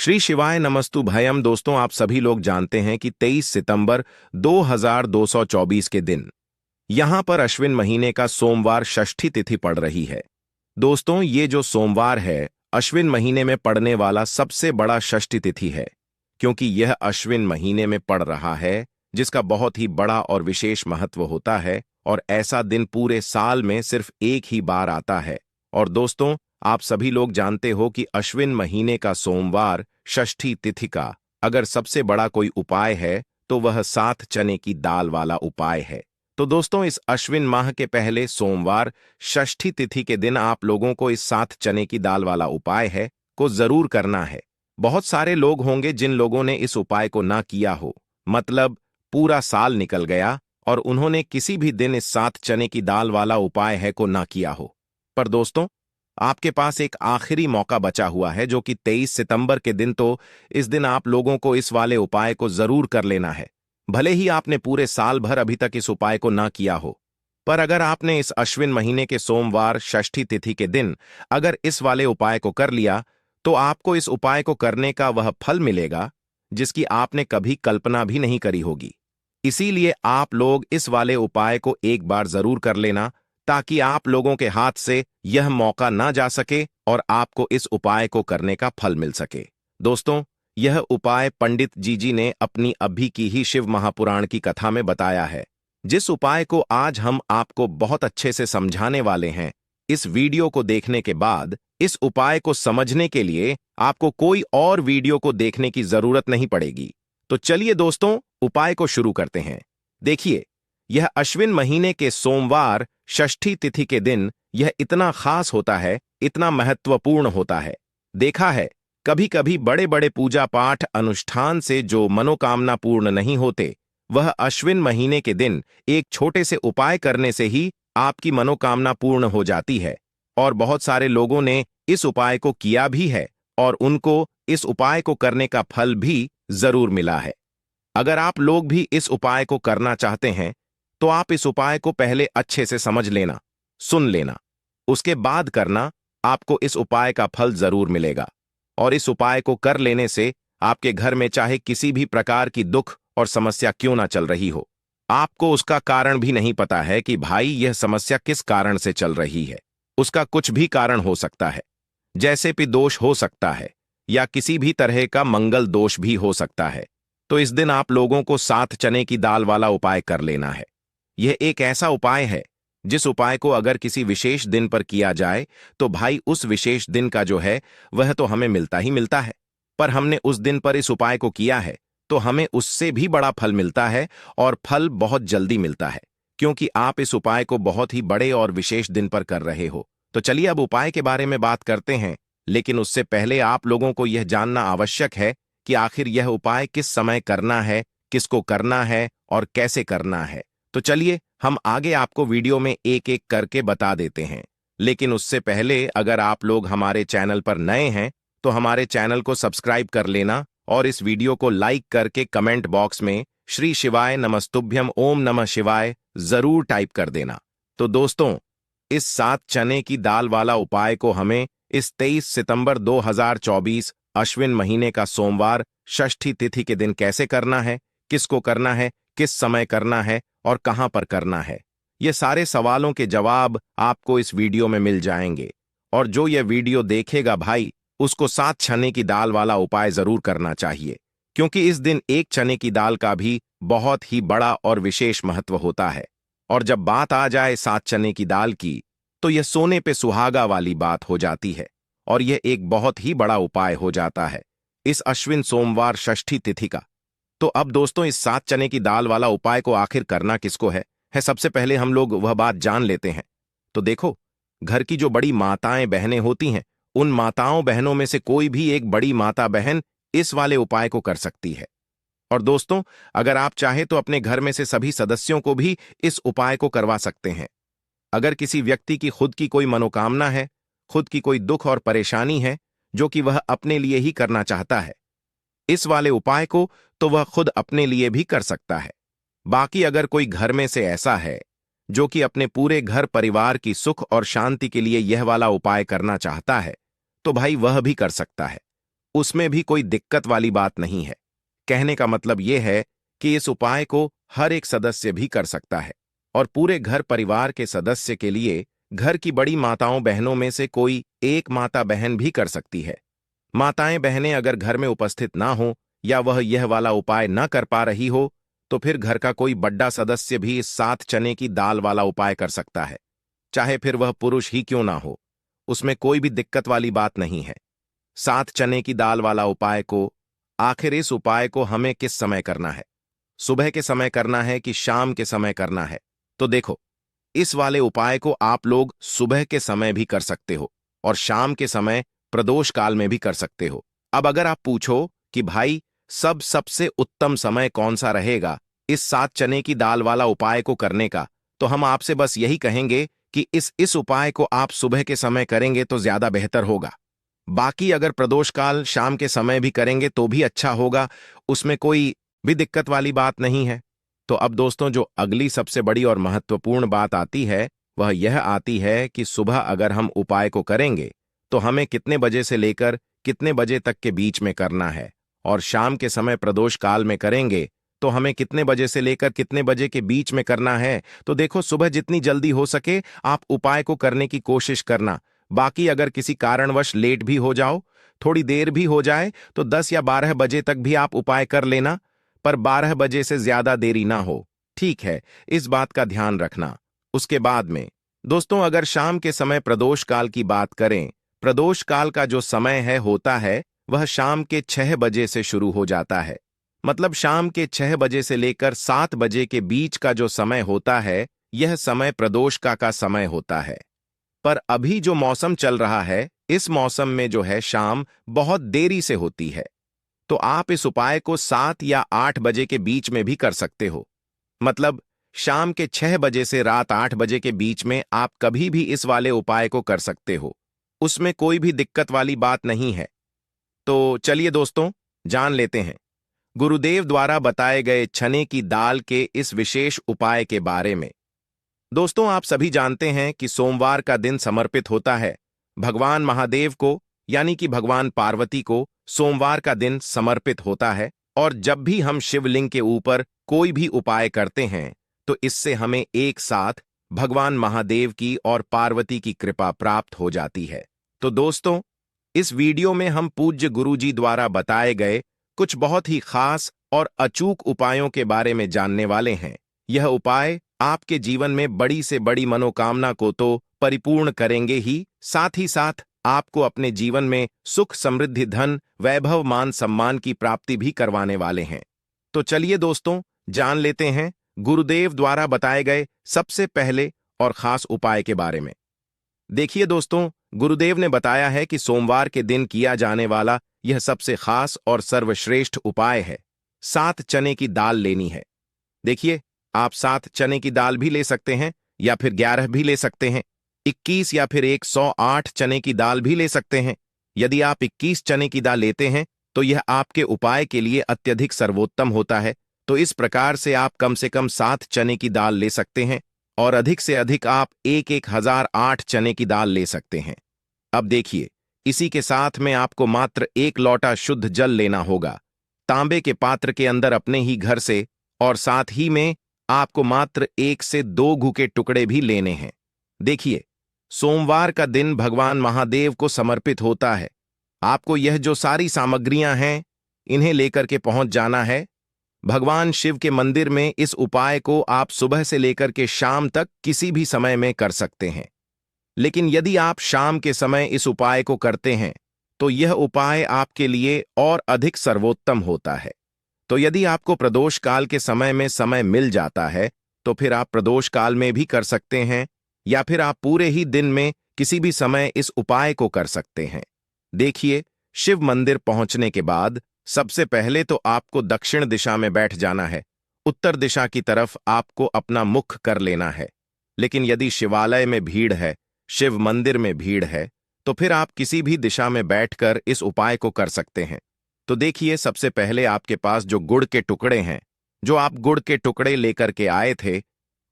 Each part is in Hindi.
श्री शिवाय नमस्तु भयम। दोस्तों, आप सभी लोग जानते हैं कि 23 सितंबर 2224 के दिन यहां पर अश्विन महीने का सोमवार षष्ठी तिथि पड़ रही है। दोस्तों, ये जो सोमवार है अश्विन महीने में पड़ने वाला सबसे बड़ा षष्ठी तिथि है, क्योंकि यह अश्विन महीने में पड़ रहा है, जिसका बहुत ही बड़ा और विशेष महत्व होता है। और ऐसा दिन पूरे साल में सिर्फ एक ही बार आता है। और दोस्तों, आप सभी लोग जानते हो कि अश्विन महीने का सोमवार षष्ठी तिथि का अगर सबसे बड़ा कोई उपाय है तो वह सात चने की दाल वाला उपाय है। तो दोस्तों, इस अश्विन माह के पहले सोमवार षष्ठी तिथि के दिन आप लोगों को इस सात चने की दाल वाला उपाय है को जरूर करना है। बहुत सारे लोग होंगे जिन लोगों ने इस उपाय को ना किया हो, मतलब पूरा साल निकल गया और उन्होंने किसी भी दिन इस सात चने की दाल वाला उपाय है को ना किया हो। पर दोस्तों, आपके पास एक आखिरी मौका बचा हुआ है, जो कि 23 सितंबर के दिन। तो इस दिन आप लोगों को इस वाले उपाय को जरूर कर लेना है, भले ही आपने पूरे साल भर अभी तक इस उपाय को ना किया हो। पर अगर आपने इस अश्विन महीने के सोमवार षष्ठी तिथि के दिन अगर इस वाले उपाय को कर लिया, तो आपको इस उपाय को करने का वह फल मिलेगा जिसकी आपने कभी कल्पना भी नहीं करी होगी। इसीलिए आप लोग इस वाले उपाय को एक बार जरूर कर लेना, ताकि आप लोगों के हाथ से यह मौका ना जा सके और आपको इस उपाय को करने का फल मिल सके। दोस्तों, यह उपाय पंडित जी ने अपनी अभी की ही शिव महापुराण की कथा में बताया है, जिस उपाय को आज हम आपको बहुत अच्छे से समझाने वाले हैं। इस वीडियो को देखने के बाद इस उपाय को समझने के लिए आपको कोई और वीडियो को देखने की जरूरत नहीं पड़ेगी। तो चलिए दोस्तों, उपाय को शुरू करते हैं। देखिए, यह अश्विन महीने के सोमवार षष्ठी तिथि के दिन यह इतना खास होता है, इतना महत्वपूर्ण होता है। देखा है, कभी कभी बड़े बड़े पूजा पाठ अनुष्ठान से जो मनोकामना पूर्ण नहीं होते, वह अश्विन महीने के दिन एक छोटे से उपाय करने से ही आपकी मनोकामना पूर्ण हो जाती है। और बहुत सारे लोगों ने इस उपाय को किया भी है और उनको इस उपाय को करने का फल भी जरूर मिला है। अगर आप लोग भी इस उपाय को करना चाहते हैं, तो आप इस उपाय को पहले अच्छे से समझ लेना, सुन लेना, उसके बाद करना। आपको इस उपाय का फल जरूर मिलेगा। और इस उपाय को कर लेने से आपके घर में चाहे किसी भी प्रकार की दुख और समस्या क्यों ना चल रही हो, आपको उसका कारण भी नहीं पता है कि भाई यह समस्या किस कारण से चल रही है। उसका कुछ भी कारण हो सकता है, जैसे भी दोष हो सकता है या किसी भी तरह का मंगल दोष भी हो सकता है। तो इस दिन आप लोगों को सात चने की दाल वाला उपाय कर लेना है। यह एक ऐसा उपाय है जिस उपाय को अगर किसी विशेष दिन पर किया जाए तो भाई उस विशेष दिन का जो है वह तो हमें मिलता ही मिलता है। पर हमने उस दिन पर इस उपाय को किया है तो हमें उससे भी बड़ा फल मिलता है, और फल बहुत जल्दी मिलता है, क्योंकि आप इस उपाय को बहुत ही बड़े और विशेष दिन पर कर रहे हो। तो चलिए अब उपाय के बारे में बात करते हैं, लेकिन उससे पहले आप लोगों को यह जानना आवश्यक है कि आखिर यह उपाय किस समय करना है, किसको करना है और कैसे करना है। तो चलिए हम आगे आपको वीडियो में एक एक करके बता देते हैं। लेकिन उससे पहले अगर आप लोग हमारे चैनल पर नए हैं तो हमारे चैनल को सब्सक्राइब कर लेना और इस वीडियो को लाइक करके कमेंट बॉक्स में श्री शिवाय नमस्तुभ्यम ओम नमः शिवाय जरूर टाइप कर देना। तो दोस्तों, इस सात चने की दाल वाला उपाय को हमें इस 23 सितंबर 2024 अश्विन महीने का सोमवार षष्ठी तिथि के दिन कैसे करना है, किसको करना है, किस समय करना है और कहां पर करना है, ये सारे सवालों के जवाब आपको इस वीडियो में मिल जाएंगे। और जो ये वीडियो देखेगा भाई, उसको सात चने की दाल वाला उपाय जरूर करना चाहिए, क्योंकि इस दिन एक चने की दाल का भी बहुत ही बड़ा और विशेष महत्व होता है। और जब बात आ जाए सात चने की दाल की, तो यह सोने पे सुहागा वाली बात हो जाती है और यह एक बहुत ही बड़ा उपाय हो जाता है इस अश्विन सोमवार षष्ठी तिथि का। तो अब दोस्तों, इस सात चने की दाल वाला उपाय को आखिर करना किसको है सबसे पहले हम लोग वह बात जान लेते हैं। तो देखो, घर की जो बड़ी माताएं बहनें होती हैं, उन माताओं बहनों में से कोई भी एक बड़ी माता बहन इस वाले उपाय को कर सकती है। और दोस्तों, अगर आप चाहे तो अपने घर में से सभी सदस्यों को भी इस उपाय को करवा सकते हैं। अगर किसी व्यक्ति की खुद की कोई मनोकामना है, खुद की कोई दुख और परेशानी है जो कि वह अपने लिए ही करना चाहता है इस वाले उपाय को, तो वह खुद अपने लिए भी कर सकता है। बाकी अगर कोई घर में से ऐसा है जो कि अपने पूरे घर परिवार की सुख और शांति के लिए यह वाला उपाय करना चाहता है, तो भाई वह भी कर सकता है। उसमें भी कोई दिक्कत वाली बात नहीं है। कहने का मतलब यह है कि इस उपाय को हर एक सदस्य भी कर सकता है और पूरे घर परिवार के सदस्य के लिए घर की बड़ी माताओं बहनों में से कोई एक माता बहन भी कर सकती है। माताएं बहनें अगर घर में उपस्थित ना हो या वह यह वाला उपाय न कर पा रही हो तो फिर घर का कोई बड़ा सदस्य भी इस 7 चने की दाल वाला उपाय कर सकता है, चाहे फिर वह पुरुष ही क्यों ना हो। उसमें कोई भी दिक्कत वाली बात नहीं है। 7 चने की दाल वाला उपाय को आखिर इस उपाय को हमें किस समय करना है? सुबह के समय करना है कि शाम के समय करना है? तो देखो, इस वाले उपाय को आप लोग सुबह के समय भी कर सकते हो और शाम के समय प्रदोष काल में भी कर सकते हो। अब अगर आप पूछो कि भाई सबसे उत्तम समय कौन सा रहेगा इस 7 चने की दाल वाला उपाय को करने का, तो हम आपसे बस यही कहेंगे कि इस उपाय को आप सुबह के समय करेंगे तो ज्यादा बेहतर होगा। बाकी अगर प्रदोष काल शाम के समय भी करेंगे तो भी अच्छा होगा, उसमें कोई भी दिक्कत वाली बात नहीं है। तो अब दोस्तों, जो अगली सबसे बड़ी और महत्वपूर्ण बात आती है वह यह आती है कि सुबह अगर हम उपाय को करेंगे तो हमें कितने बजे से लेकर कितने बजे तक के बीच में करना है, और शाम के समय प्रदोष काल में करेंगे तो हमें कितने बजे से लेकर कितने बजे के बीच में करना है। तो देखो, सुबह जितनी जल्दी हो सके आप उपाय को करने की कोशिश करना। बाकी अगर किसी कारणवश लेट भी हो जाओ, थोड़ी देर भी हो जाए, तो 10 या 12 बजे तक भी आप उपाय कर लेना, पर 12 बजे से ज्यादा देरी ना हो। ठीक है, इस बात का ध्यान रखना। उसके बाद में दोस्तों, अगर शाम के समय प्रदोष काल की बात करें, प्रदोष काल का जो समय है होता है वह शाम के 6 बजे से शुरू हो जाता है। मतलब शाम के 6 बजे से लेकर 7 बजे के बीच का जो समय होता है यह समय प्रदोष का समय होता है। पर अभी जो मौसम चल रहा है, इस मौसम में जो है शाम बहुत देरी से होती है, तो आप इस उपाय को 7 या 8 बजे के बीच में भी कर सकते हो। मतलब शाम के 6 बजे से रात 8 बजे के बीच में आप कभी भी इस वाले उपाय को कर सकते हो, उसमें कोई भी दिक्कत वाली बात नहीं है। तो चलिए दोस्तों, जान लेते हैं गुरुदेव द्वारा बताए गए चने की दाल के इस विशेष उपाय के बारे में। दोस्तों, आप सभी जानते हैं कि सोमवार का दिन समर्पित होता है भगवान महादेव को, यानी कि भगवान पार्वती को सोमवार का दिन समर्पित होता है। और जब भी हम शिवलिंग के ऊपर कोई भी उपाय करते हैं तो इससे हमें एक साथ भगवान महादेव की और पार्वती की कृपा प्राप्त हो जाती है। तो दोस्तों, इस वीडियो में हम पूज्य गुरुजी द्वारा बताए गए कुछ बहुत ही खास और अचूक उपायों के बारे में जानने वाले हैं। यह उपाय आपके जीवन में बड़ी से बड़ी मनोकामना को तो परिपूर्ण करेंगे ही साथ आपको अपने जीवन में सुख समृद्धि धन वैभव मान सम्मान की प्राप्ति भी करवाने वाले हैं। तो चलिए दोस्तों, जान लेते हैं गुरुदेव द्वारा बताए गए सबसे पहले और खास उपाय के बारे में। देखिए दोस्तों, गुरुदेव ने बताया है कि सोमवार के दिन किया जाने वाला यह सबसे खास और सर्वश्रेष्ठ उपाय है। 7 चने की दाल लेनी है। देखिए, आप 7 चने की दाल भी ले सकते हैं या फिर 11 भी ले सकते हैं, 21 या फिर 108 चने की दाल भी ले सकते हैं। यदि आप 21 चने की दाल लेते हैं तो यह आपके उपाय के लिए अत्यधिक सर्वोत्तम होता है। तो इस प्रकार से आप कम से कम 7 चने की दाल ले सकते हैं और अधिक से अधिक आप 1008 चने की दाल ले सकते हैं। अब देखिए, इसी के साथ में आपको मात्र 1 लोटा शुद्ध जल लेना होगा तांबे के पात्र के अंदर अपने ही घर से, और साथ ही में आपको मात्र 1 से 2 घू के टुकड़े भी लेने हैं। देखिए, सोमवार का दिन भगवान महादेव को समर्पित होता है। आपको यह जो सारी सामग्रियां हैं इन्हें लेकर के पहुंच जाना है भगवान शिव के मंदिर में। इस उपाय को आप सुबह से लेकर के शाम तक किसी भी समय में कर सकते हैं, लेकिन यदि आप शाम के समय इस उपाय को करते हैं तो यह उपाय आपके लिए और अधिक सर्वोत्तम होता है। तो यदि आपको प्रदोष काल के समय में समय मिल जाता है तो फिर आप प्रदोष काल में भी कर सकते हैं, या फिर आप पूरे ही दिन में किसी भी समय इस उपाय को कर सकते हैं। देखिए, शिव मंदिर पहुंचने के बाद सबसे पहले तो आपको दक्षिण दिशा में बैठ जाना है। उत्तर दिशा की तरफ आपको अपना मुख कर लेना है। लेकिन यदि शिवालय में भीड़ है, शिव मंदिर में भीड़ है, तो फिर आप किसी भी दिशा में बैठकर इस उपाय को कर सकते हैं। तो देखिए, सबसे पहले आपके पास जो गुड़ के टुकड़े हैं, जो आप गुड़ के टुकड़े लेकर के आए थे,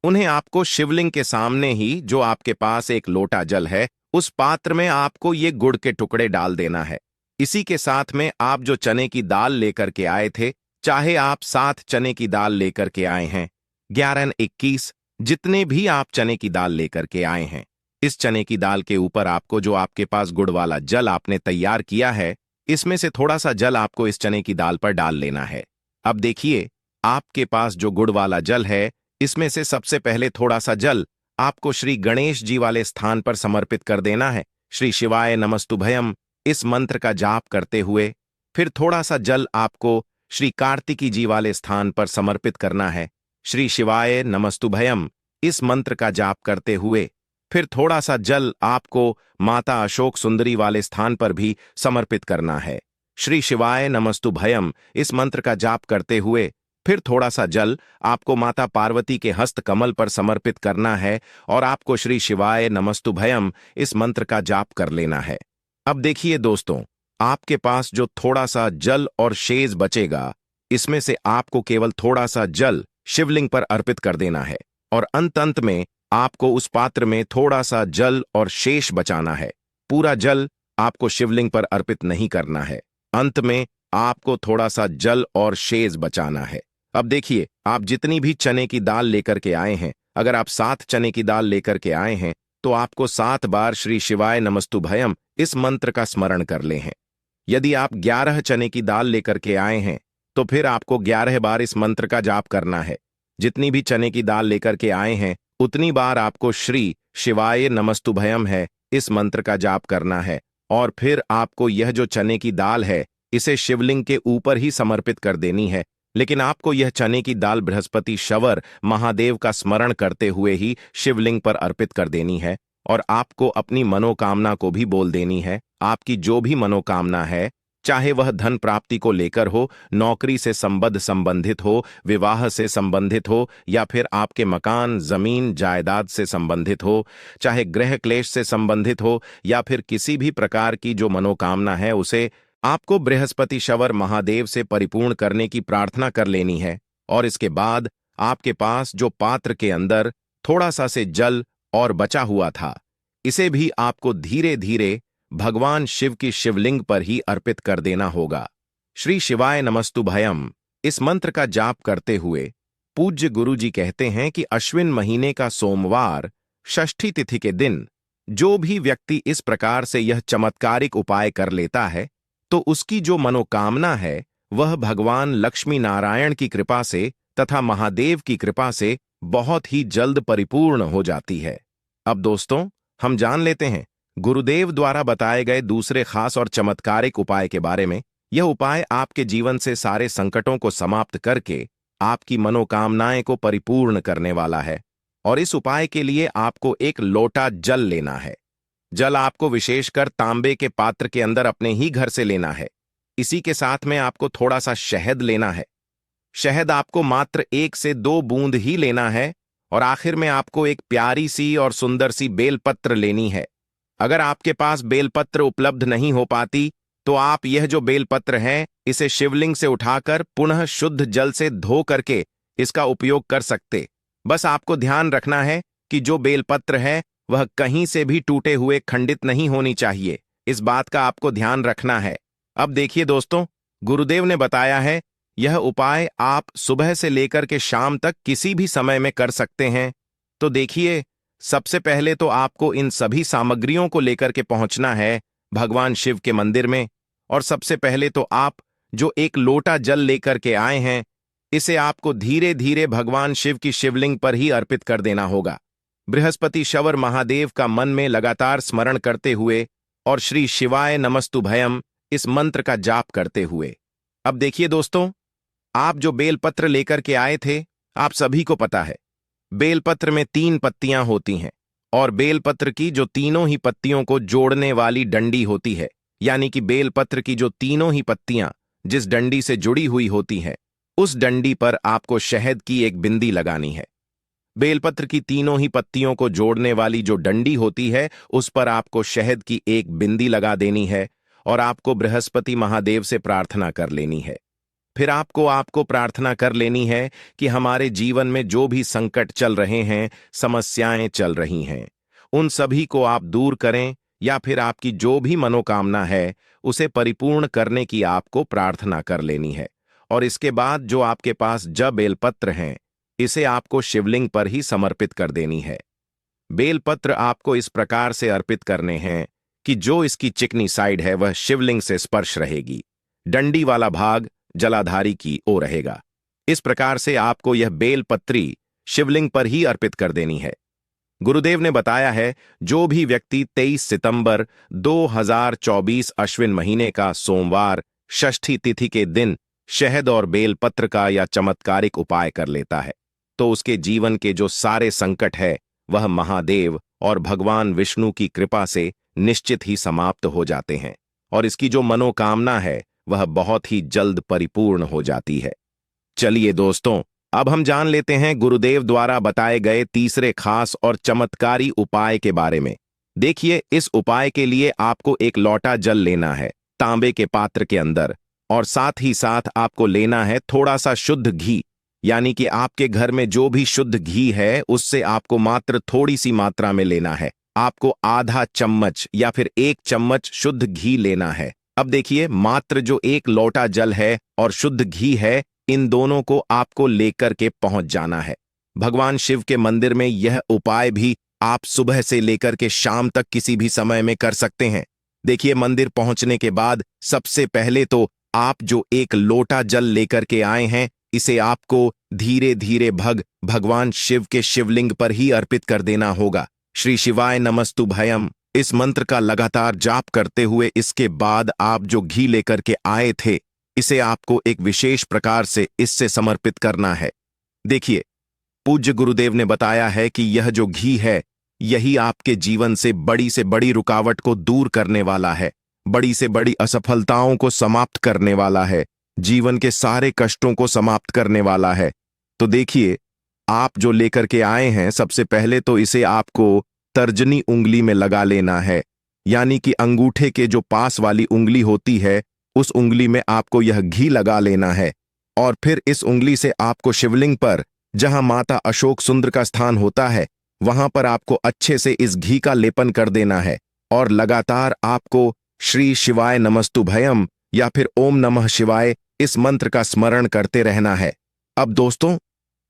उन्हें आपको शिवलिंग के सामने ही, जो आपके पास एक लोटा जल है, उस पात्र में आपको ये गुड़ के टुकड़े डाल देना है। इसी के साथ में आप जो चने की दाल लेकर के आए थे, चाहे आप 7 चने की दाल लेकर के आए हैं, 11 21, जितने भी आप चने की दाल लेकर के आए हैं, इस चने की दाल के ऊपर आपको जो आपके पास गुड़ वाला जल आपने तैयार किया है, इसमें से थोड़ा सा जल आपको इस चने की दाल पर डाल लेना है। अब देखिए, आपके पास जो गुड़ वाला जल है, इसमें से सबसे पहले थोड़ा सा जल आपको श्री गणेश जी वाले स्थान पर समर्पित कर देना है। श्री शिवाय नमस्तुभयम इस मंत्र का जाप करते हुए फिर थोड़ा सा जल आपको श्री कार्तिकी जी वाले स्थान पर समर्पित करना है। श्री शिवाय नमस्तुभयम इस मंत्र का जाप करते हुए फिर थोड़ा सा जल आपको माता अशोक सुंदरी वाले स्थान पर भी समर्पित करना है। श्री शिवाय नमस्तुभयम इस मंत्र का जाप करते हुए फिर थोड़ा सा जल आपको माता पार्वती के हस्त कमल पर समर्पित करना है और आपको श्री शिवाय नमस्तुभयम इस मंत्र का जाप कर लेना है। अब देखिए दोस्तों, आपके पास जो थोड़ा सा जल और शेष बचेगा, इसमें से आपको केवल थोड़ा सा जल शिवलिंग पर अर्पित कर देना है और अंत में आपको उस पात्र में थोड़ा सा जल और शेष बचाना है। पूरा जल आपको शिवलिंग पर अर्पित नहीं करना है, अंत में आपको थोड़ा सा जल और शेष बचाना है। अब देखिए, आप जितनी भी चने की दाल लेकर के आए हैं, अगर आप 7 चने की दाल लेकर के आए हैं तो आपको 7 बार श्री शिवाय नमस्तुभयम इस मंत्र का स्मरण कर ले हैं। यदि आप 11 चने की दाल लेकर के आए हैं तो फिर आपको 11 बार इस मंत्र का जाप करना है। जितनी भी चने की दाल लेकर के आए हैं उतनी बार आपको श्री शिवाय नमस्तुभयम है इस मंत्र का जाप करना है और फिर आपको यह जो चने की दाल है इसे शिवलिंग के ऊपर ही समर्पित कर देनी है। लेकिन आपको यह चने की दाल बृहस्पति शवर महादेव का स्मरण करते हुए ही शिवलिंग पर अर्पित कर देनी है और आपको अपनी मनोकामना को भी बोल देनी है। आपकी जो भी मनोकामना है, चाहे वह धन प्राप्ति को लेकर हो, नौकरी से संबंधित हो, विवाह से संबंधित हो या फिर आपके मकान, जमीन, जायदाद से संबंधित हो, चाहे गृह क्लेश से संबंधित हो या फिर किसी भी प्रकार की जो मनोकामना है उसे आपको बृहस्पति शवर महादेव से परिपूर्ण करने की प्रार्थना कर लेनी है। और इसके बाद आपके पास जो पात्र के अंदर थोड़ा सा से जल और बचा हुआ था, इसे भी आपको धीरे धीरे भगवान शिव की शिवलिंग पर ही अर्पित कर देना होगा। श्री शिवाय नमस्तुभयम इस मंत्र का जाप करते हुए पूज्य गुरु जी कहते हैं कि अश्विन महीने का सोमवार षष्ठी तिथि के दिन जो भी व्यक्ति इस प्रकार से यह चमत्कारिक उपाय कर लेता है तो उसकी जो मनोकामना है वह भगवान लक्ष्मी नारायण की कृपा से तथा महादेव की कृपा से बहुत ही जल्द परिपूर्ण हो जाती है। अब दोस्तों, हम जान लेते हैं गुरुदेव द्वारा बताए गए दूसरे खास और चमत्कारिक उपाय के बारे में। यह उपाय आपके जीवन से सारे संकटों को समाप्त करके आपकी मनोकामनाएं को परिपूर्ण करने वाला है। और इस उपाय के लिए आपको एक लोटा जल लेना है। जल आपको विशेषकर तांबे के पात्र के अंदर अपने ही घर से लेना है। इसी के साथ में आपको थोड़ा सा शहद लेना है। शहद आपको मात्र 1 से 2 बूंद ही लेना है और आखिर में आपको एक प्यारी सी और सुंदर सी बेलपत्र लेनी है। अगर आपके पास बेलपत्र उपलब्ध नहीं हो पाती तो आप यह जो बेलपत्र है इसे शिवलिंग से उठाकर पुनः शुद्ध जल से धो करके इसका उपयोग कर सकते। बस आपको ध्यान रखना है कि जो बेलपत्र है वह कहीं से भी टूटे हुए खंडित नहीं होनी चाहिए। इस बात का आपको ध्यान रखना है। अब देखिए दोस्तों, गुरुदेव ने बताया है यह उपाय आप सुबह से लेकर के शाम तक किसी भी समय में कर सकते हैं। तो देखिए, सबसे पहले तो आपको इन सभी सामग्रियों को लेकर के पहुंचना है भगवान शिव के मंदिर में। और सबसे पहले तो आप जो एक लोटा जल लेकर के आए हैं इसे आपको धीरे धीरे भगवान शिव की शिवलिंग पर ही अर्पित कर देना होगा, बृहस्पति शवर महादेव का मन में लगातार स्मरण करते हुए और श्री शिवाय नमस्तुभयम इस मंत्र का जाप करते हुए। अब देखिए दोस्तों, आप जो बेलपत्र लेकर के आए थे, आप सभी को पता है बेलपत्र में 3 पत्तियां होती हैं और बेलपत्र की जो तीनों ही पत्तियों को जोड़ने वाली डंडी होती है, यानी कि बेलपत्र की जो तीनों ही पत्तियां जिस डंडी से जुड़ी हुई होती हैं उस डंडी पर आपको शहद की एक बिंदी लगानी है। बेलपत्र की तीनों ही पत्तियों को जोड़ने वाली जो डंडी होती है उस पर आपको शहद की एक बिंदी लगा देनी है और आपको बृहस्पति महादेव से प्रार्थना कर लेनी है। फिर आपको प्रार्थना कर लेनी है कि हमारे जीवन में जो भी संकट चल रहे हैं, समस्याएं चल रही हैं, उन सभी को आप दूर करें, या फिर आपकी जो भी मनोकामना है उसे परिपूर्ण करने की आपको प्रार्थना कर लेनी है। और इसके बाद जो आपके पास बेलपत्र हैं, इसे आपको शिवलिंग पर ही समर्पित कर देनी है। बेलपत्र आपको इस प्रकार से अर्पित करने हैं कि जो इसकी चिकनी साइड है वह शिवलिंग से स्पर्श रहेगी, डंडी वाला भाग जलाधारी की ओर रहेगा। इस प्रकार से आपको यह बेलपत्री शिवलिंग पर ही अर्पित कर देनी है। गुरुदेव ने बताया है, जो भी व्यक्ति 23 सितंबर 2024 अश्विन महीने का सोमवार षष्ठी तिथि के दिन शहद और बेलपत्र का या चमत्कारिक उपाय कर लेता है, तो उसके जीवन के जो सारे संकट है वह महादेव और भगवान विष्णु की कृपा से निश्चित ही समाप्त हो जाते हैं, और इसकी जो मनोकामना है वह बहुत ही जल्द परिपूर्ण हो जाती है। चलिए दोस्तों, अब हम जान लेते हैं गुरुदेव द्वारा बताए गए तीसरे खास और चमत्कारी उपाय के बारे में। देखिए, इस उपाय के लिए आपको एक लोटा जल लेना है तांबे के पात्र के अंदर, और साथ ही साथ आपको लेना है थोड़ा सा शुद्ध घी, यानी कि आपके घर में जो भी शुद्ध घी है उससे आपको मात्र थोड़ी सी मात्रा में लेना है। आपको आधा चम्मच या फिर 1 चम्मच शुद्ध घी लेना है। अब देखिए, मात्र जो 1 लोटा जल है और शुद्ध घी है, इन दोनों को आपको लेकर के पहुंच जाना है भगवान शिव के मंदिर में। यह उपाय भी आप सुबह से लेकर के शाम तक किसी भी समय में कर सकते हैं। देखिए, मंदिर पहुंचने के बाद सबसे पहले तो आप जो 1 लोटा जल लेकर के आए हैं, इसे आपको धीरे धीरे भगवान शिव के शिवलिंग पर ही अर्पित कर देना होगा। श्री शिवाय नमस्तुभयम इस मंत्र का लगातार जाप करते हुए इसके बाद आप जो घी लेकर के आए थे, इसे आपको एक विशेष प्रकार से इससे समर्पित करना है। देखिए, पूज्य गुरुदेव ने बताया है कि यह जो घी है, यही आपके जीवन से बड़ी रुकावट को दूर करने वाला है, बड़ी से बड़ी असफलताओं को समाप्त करने वाला है, जीवन के सारे कष्टों को समाप्त करने वाला है। तो देखिए, आप जो लेकर के आए हैं, सबसे पहले तो इसे आपको तर्जनी उंगली में लगा लेना है, यानी कि अंगूठे के जो पास वाली उंगली होती है, उस उंगली में आपको यह घी लगा लेना है। और फिर इस उंगली से आपको शिवलिंग पर, जहां माता अशोक सुंदर का स्थान होता है, वहां पर आपको अच्छे से इस घी का लेपन कर देना है, और लगातार आपको श्री शिवाय नमस्तुभयम या फिर ओम नमः शिवाय इस मंत्र का स्मरण करते रहना है। अब दोस्तों,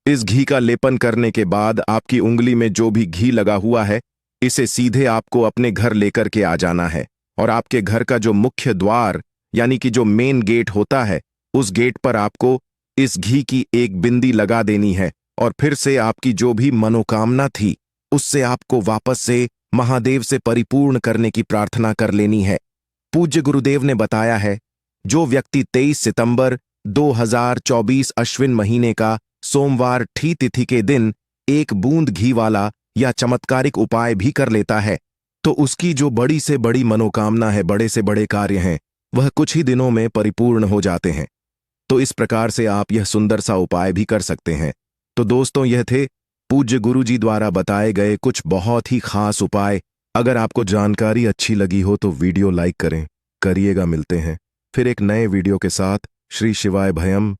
इस घी का लेपन करने के बाद आपकी उंगली में जो भी घी लगा हुआ है, इसे सीधे आपको अपने घर लेकर के आ जाना है, और आपके घर का जो मुख्य द्वार यानी कि जो मेन गेट होता है, उस गेट पर आपको इस घी की 1 बिंदी लगा देनी है, और फिर से आपकी जो भी मनोकामना थी उससे आपको वापस से महादेव से परिपूर्ण करने की प्रार्थना कर लेनी है। पूज्य गुरुदेव ने बताया है, जो व्यक्ति 23 सितंबर 2024 अश्विन महीने का सोमवार ठी तिथि के दिन 1 बूंद घी वाला या चमत्कारिक उपाय भी कर लेता है, तो उसकी जो बड़ी से बड़ी मनोकामना है, बड़े से बड़े कार्य हैं, वह कुछ ही दिनों में परिपूर्ण हो जाते हैं। तो इस प्रकार से आप यह सुंदर सा उपाय भी कर सकते हैं। तो दोस्तों, यह थे पूज्य गुरु जी द्वारा बताए गए कुछ बहुत ही खास उपाय। अगर आपको जानकारी अच्छी लगी हो तो वीडियो लाइक करिएगा। मिलते हैं फिर एक नए वीडियो के साथ। श्री शिवाय भयम।